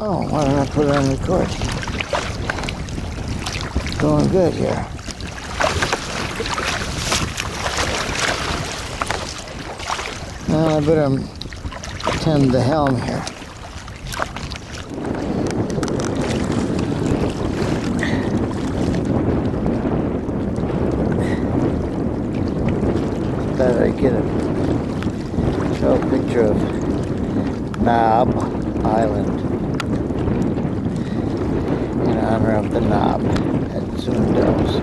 Oh, why don't I put it on record? Going good here. Now I better tend the helm here. Thought I'd get a picture of Knob Island in honor of the knob at Soondos.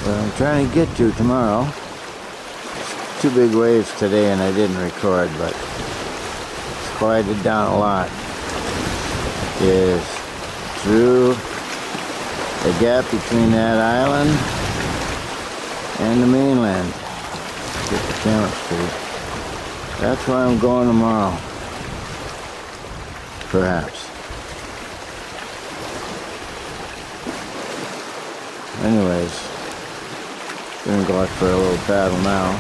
What I'm trying to get to tomorrow, two big waves today and I didn't record, but it's quieted down a lot, is through the gap between that island and the mainland. Get the camera straight. That's where I'm going tomorrow. Perhaps. Anyways, gonna go out for a little paddle now.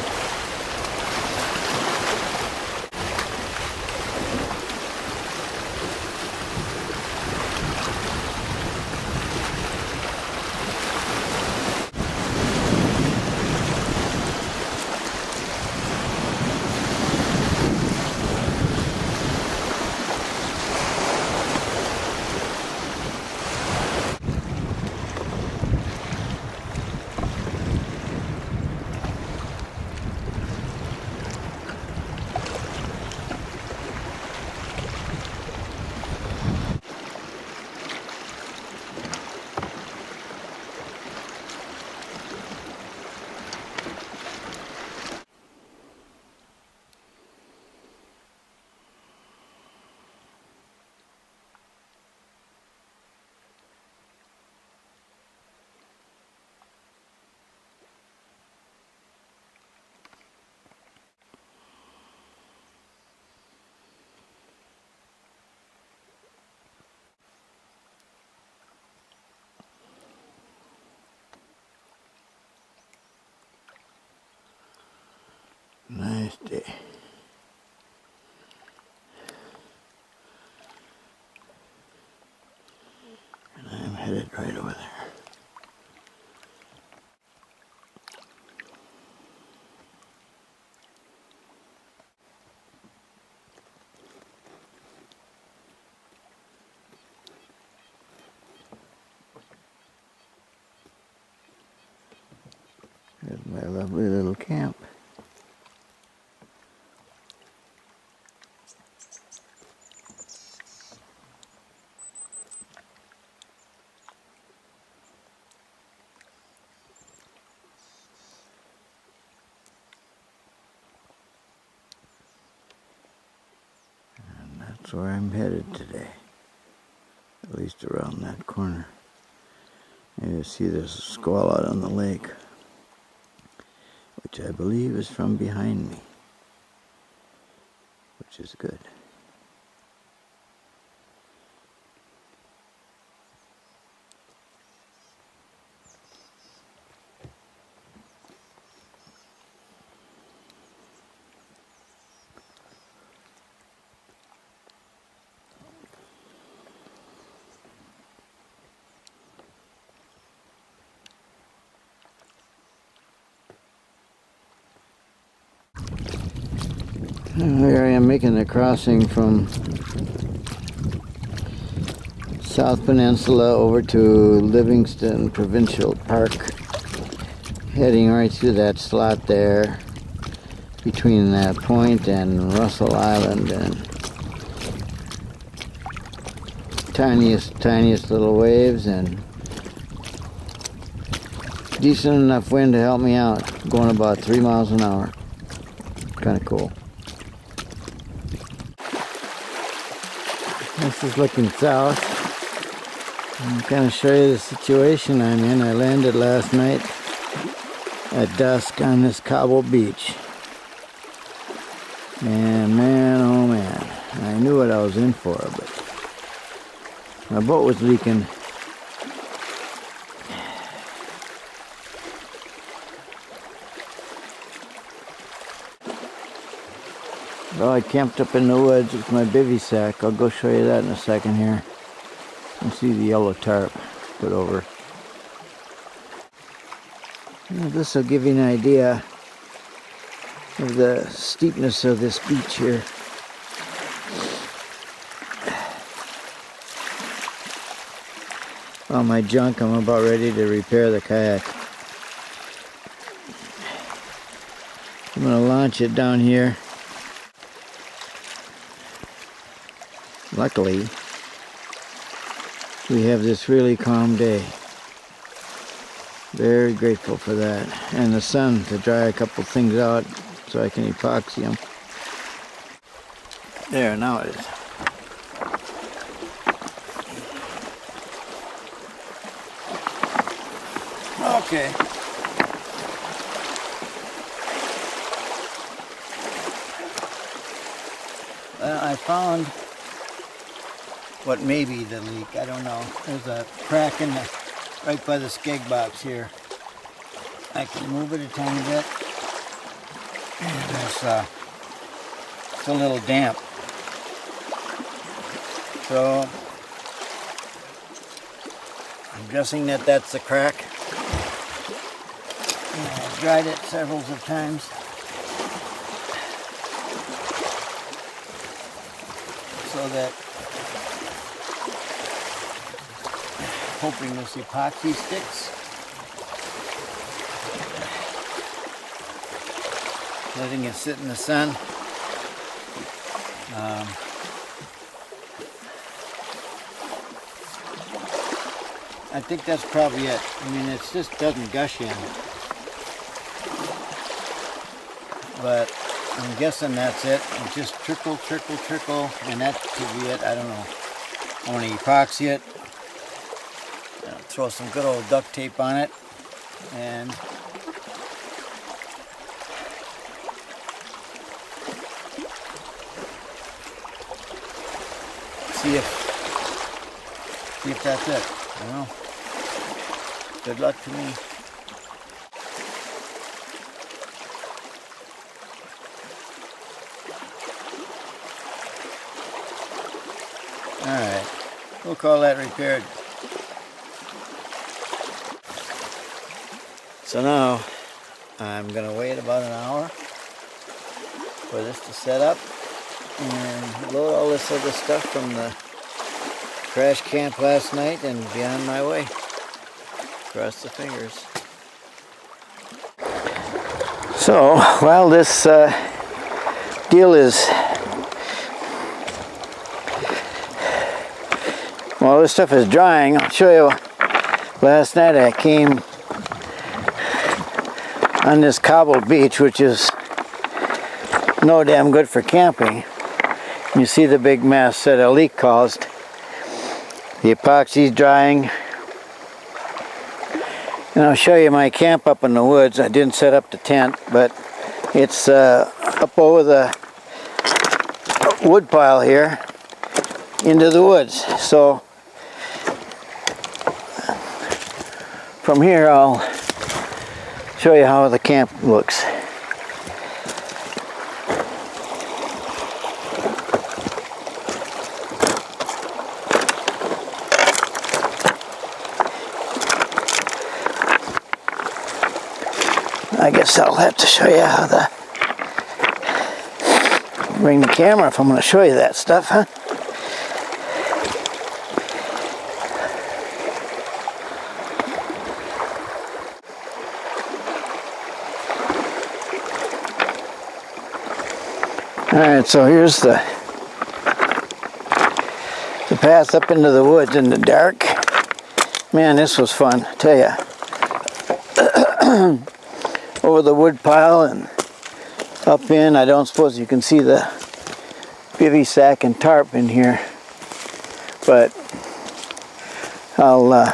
Nice day. And I'm headed right over there. Here's my lovely little camp. That's where I'm headed today, at least around that corner. And you see there's a squall out on the lake, which I believe is from behind me, which is good. Here I am making the crossing from South Peninsula over to Livingston Provincial Park, heading right through that slot there between that point and Russell Island, and tiniest little waves and decent enough wind to help me out, going about 3 miles an hour. Kind of cool. This is looking south. I'm going to show you the situation I'm in. I landed last night at dusk on this cobble beach. And man, oh man, I knew what I was in for, but my boat was leaking. Well, I camped up in the woods with my bivy sack. I'll go show you that in a second here. You see the yellow tarp put over. Well, this will give you an idea of the steepness of this beach here. All my junk, I'm about ready to repair the kayak. I'm going to launch it down here. Luckily, we have this really calm day. Very grateful for that. And the sun to dry a couple things out so I can epoxy them. There, now it is. Okay. I found what may be the leak. I don't know. There's a crack in the right by the skeg box here. I can move it a tiny bit. It's a little damp. So I'm guessing that that's the crack. I've dried it several of times. So that, hoping this epoxy sticks. Letting it sit in the sun. I think that's probably it. I mean, it just doesn't gush in. But I'm guessing that's it. It just trickle, trickle, trickle, and that could be it. I don't know. I want to epoxy it. Throw some good old duct tape on it, and see if that's it. I don't know. Good luck to me. Alright, we'll call that repaired. So now, I'm going to wait about an hour for this to set up and load all this other stuff from the crash camp last night and be on my way. Cross the fingers. So, while this deal is... While this stuff is drying, I'll show you. Last night I came on this cobbled beach, which is no damn good for camping. You see the big mess that a leak caused. The epoxy's drying. And I'll show you my camp up in the woods. I didn't set up the tent, but it's up over the wood pile here into the woods. So from here I'll show you how the camp looks. I guess I'll have to show you how bring the camera if I'm going to show you that stuff, huh? Alright, so here's the path up into the woods in the dark. Man, this was fun, I tell ya. Over the wood pile and up in. I don't suppose you can see the bivy sack and tarp in here, but I'll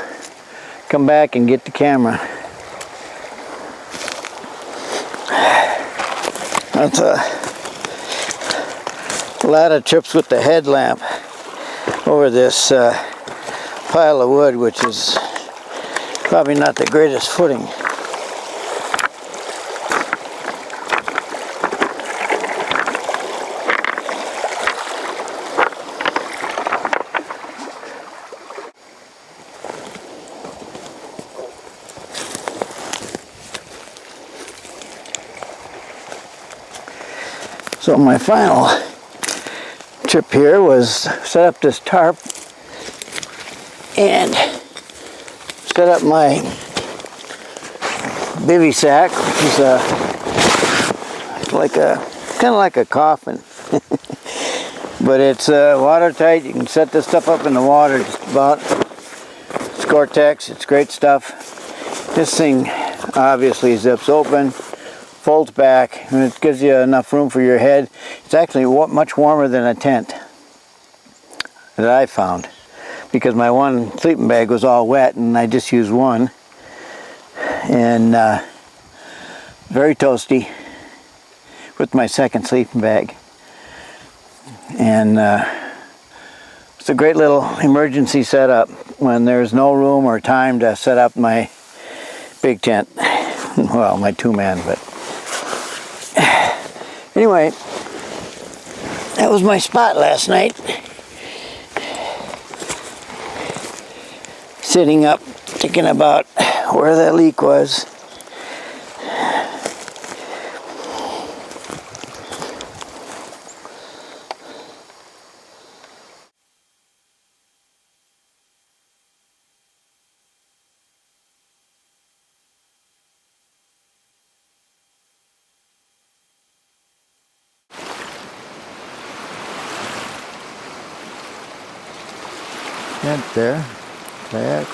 come back and get the camera. That's a lot of trips with the headlamp over this pile of wood, which is probably not the greatest footing. So my final trip here was set up this tarp and set up my bivy sack, which is kind of like a coffin. But it's watertight. You can set this stuff up in the water just about. It's Gore-Tex. It's great stuff. This thing obviously zips open, folds back, and it gives you enough room for your head. It's actually much warmer than a tent that I found, because my one sleeping bag was all wet and I just used one. And very toasty with my second sleeping bag. And it's a great little emergency setup when there's no room or time to set up my big tent. Well, my 2-man, but anyway, that was my spot last night. Sitting up, thinking about where that leak was. Tent there, kayak.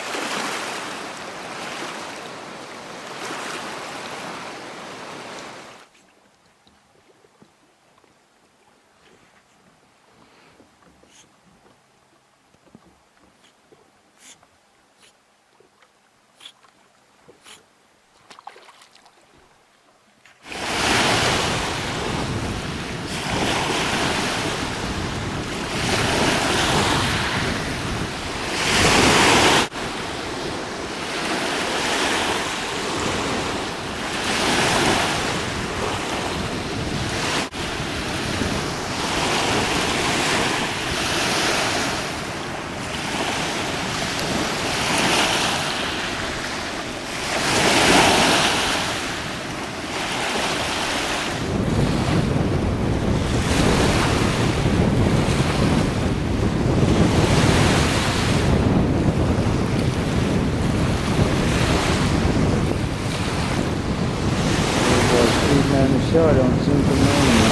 On the shore don't seem to know me.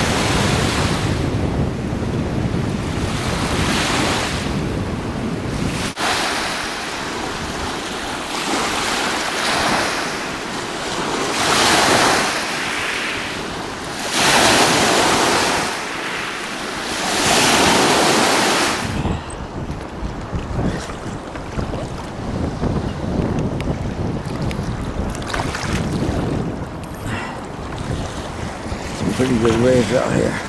Pretty good waves out here.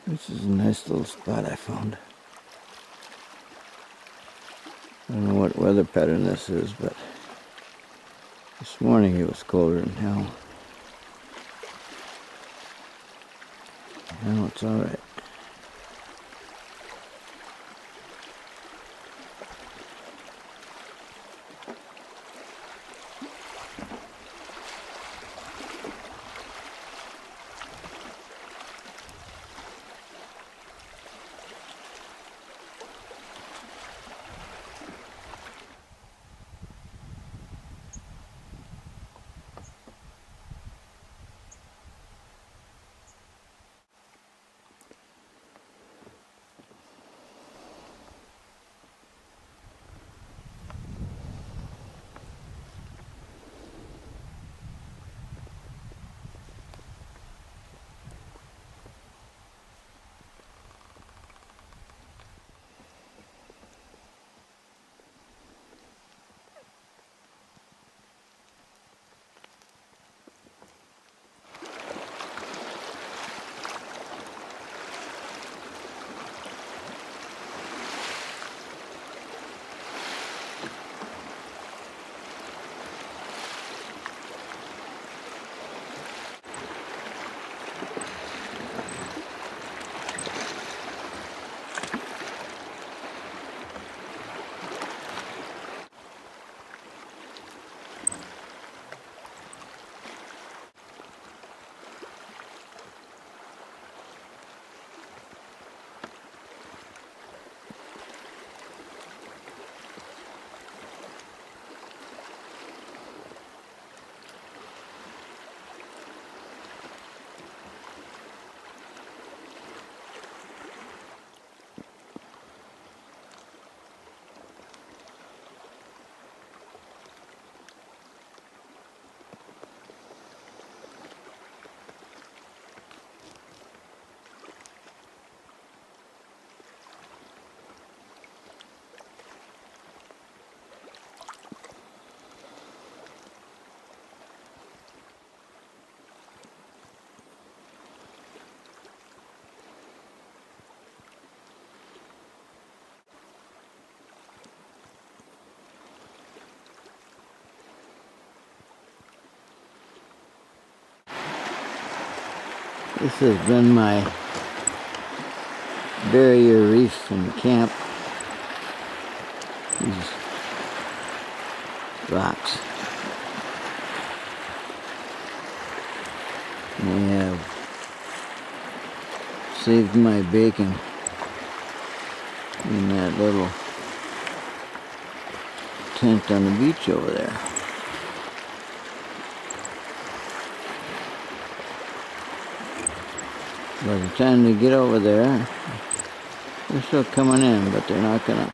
This is a nice little spot I found. I don't know what weather pattern this is, but this morning it was colder than hell. Now it's alright. This has been my barrier reef in camp. These rocks. They have saved my bacon in that little tent on the beach over there. By the time they get over there, they're still coming in, but they're not gonna.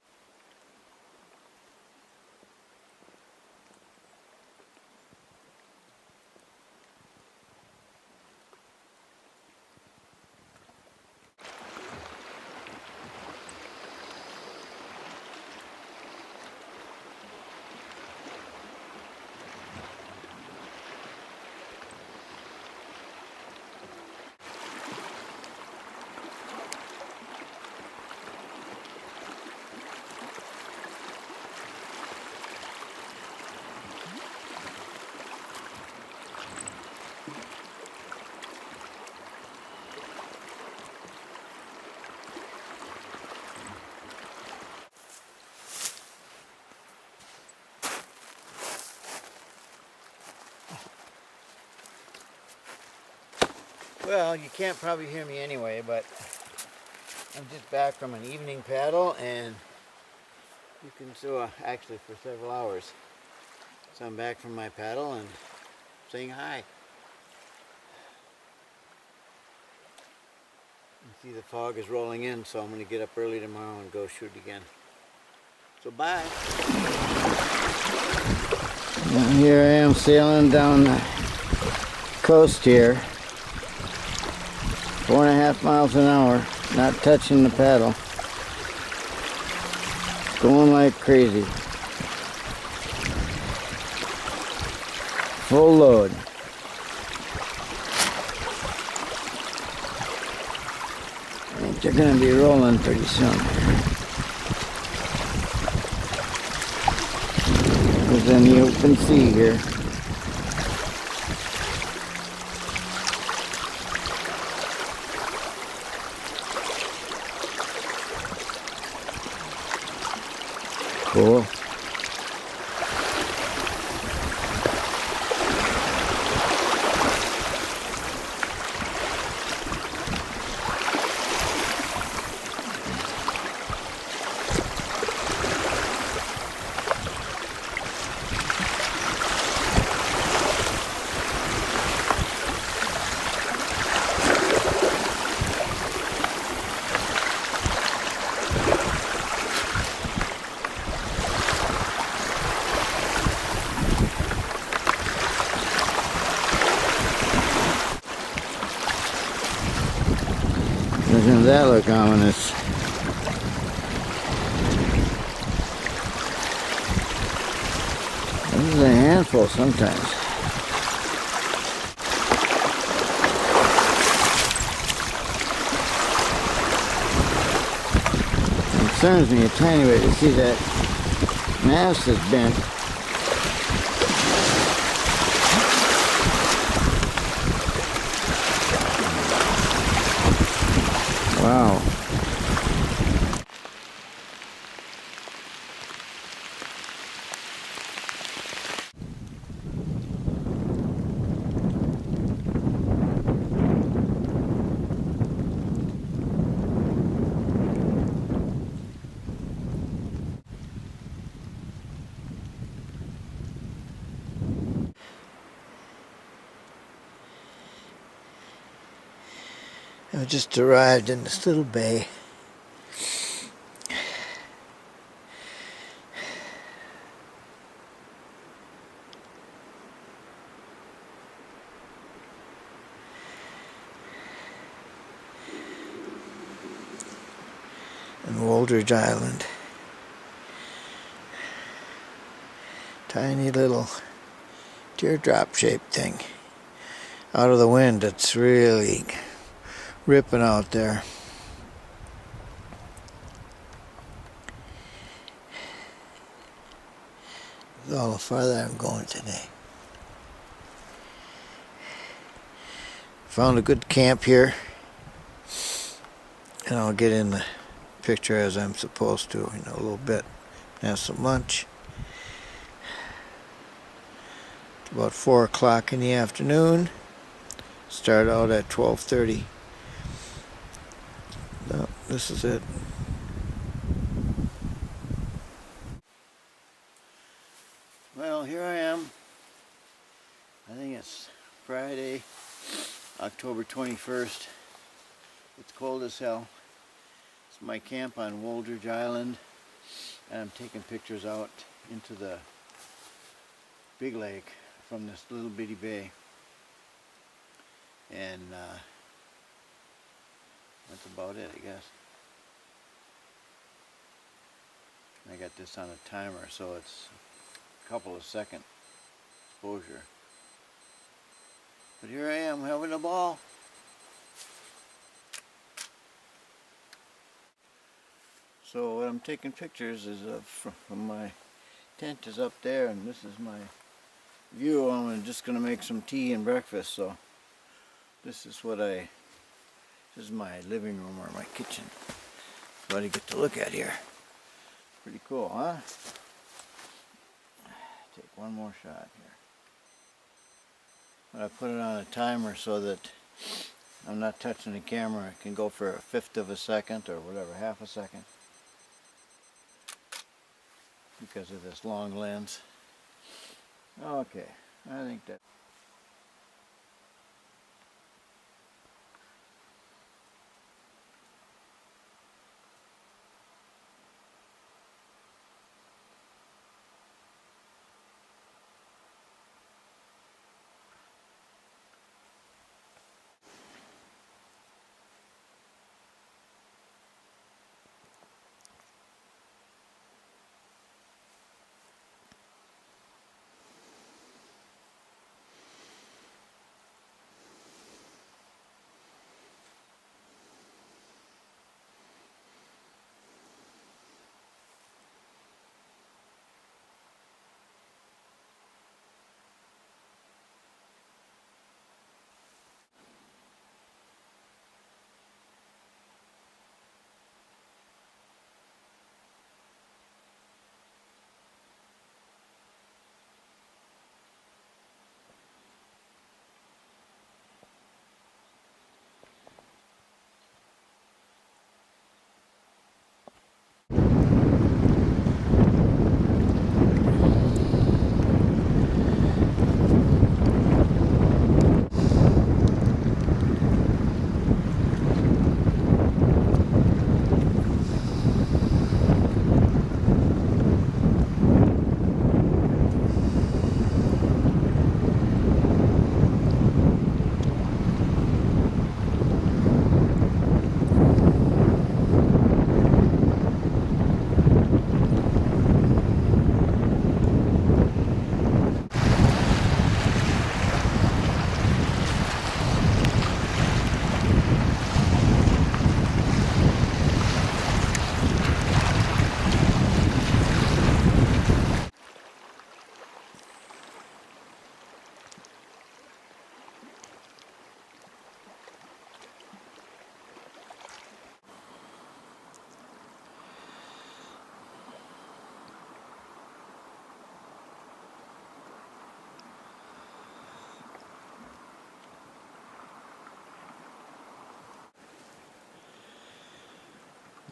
Well, you can't probably hear me anyway, but I'm just back from an evening paddle, and you can so actually for several hours. So I'm back from my paddle and saying hi. You see the fog is rolling in, so I'm going to get up early tomorrow and go shoot again. So bye. Now here I am sailing down the coast here. 4.5 miles an hour, not touching the paddle. Going like crazy. Full load. I think they're going to be rolling pretty soon. It's in the open sea here. Cool. Doesn't that look ominous? This is a handful sometimes. It concerns me a tiny bit to see that mast is bent. Wow. I just arrived in this little bay. In Wooldridge Island. Tiny little teardrop shaped thing. Out of the wind, it's really ripping out there. That's all the farther I'm going today. Found a good camp here, and I'll get in the picture as I'm supposed to in a little bit. Have some lunch. It's about 4 o'clock in the afternoon. Start out at 12:30. No, this is it. Well, here I am. I think it's Friday, October 21st. It's cold as hell. It's my camp on Woldridge Island, and I'm taking pictures out into the big lake from this little bitty bay. And that's about it, I guess. I got this on a timer, so it's a couple of second exposure. But here I am having a ball. So what I'm taking pictures is of from my tent is up there, and this is my view. I'm just going to make some tea and breakfast. So this is my living room or my kitchen. What I get to look at here. Pretty cool, huh? Take one more shot here. But I put it on a timer so that I'm not touching the camera. It can go for a fifth of a second or whatever, half a second, because of this long lens. Okay, I think that.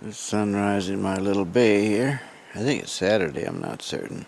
The sunrise in my little bay here. I think it's Saturday, I'm not certain.